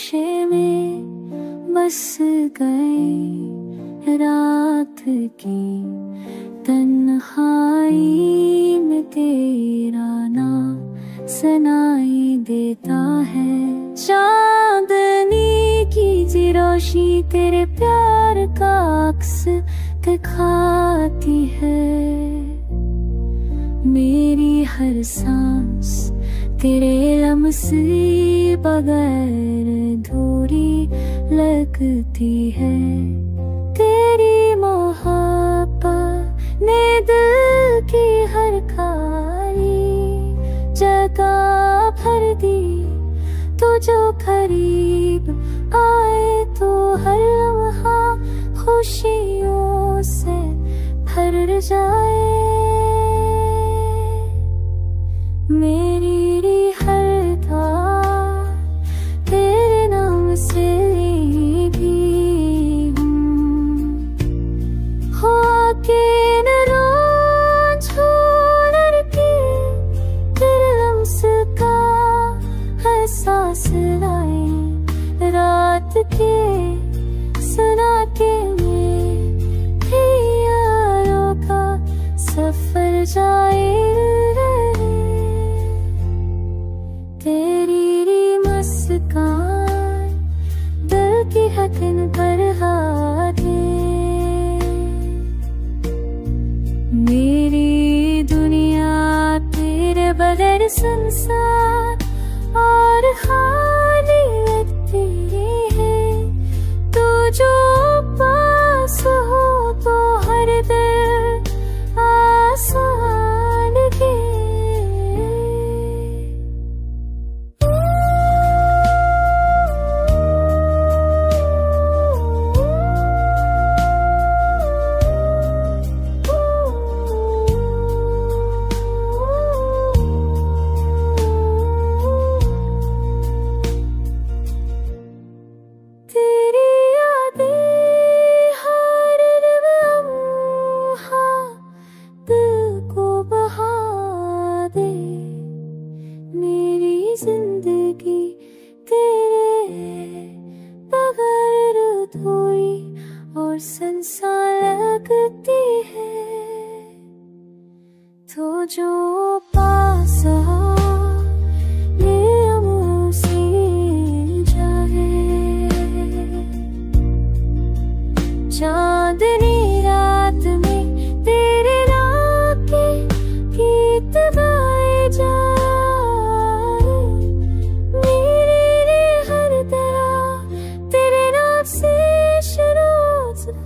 नशे में बस गए रात की तन्हाई में तेरा नाम सुनाई देता है। चांदनी की जी रोशनी तेरे प्यार का अक्स दिखाती है। मेरी हर सांस तेरे लम्से बगैर अधूरी लगती है। तेरी मोहब्बत ने दिल की हर खाली जगह भर दी। तो जो करीब आए तो हर लम्हा खुशियों से भर जाए। मेरी हर थॉट तेरे नाम से भी हो के न रोज़ लड़के तेरे लम्स का एहसास लाए। रात के सन्नाटे में यारों का सफर जाए। तेरी मुस्कान दिल की हथन पर हाथे। मेरी दुनिया तेरे बगैर सुनसान और खाली लगती है। तू जो पास हो तो हर दिल आसान लगे। जिंदगी तेरे बगैर अधूरी और संसार लगती है। तो जो पास ये मुझसे जाए। चांदनी रात में तेरे नाम के गीत गाए जाए।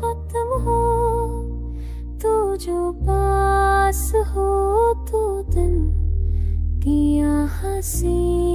खत्म हो तो जो पास हो तो दिन की हंसी।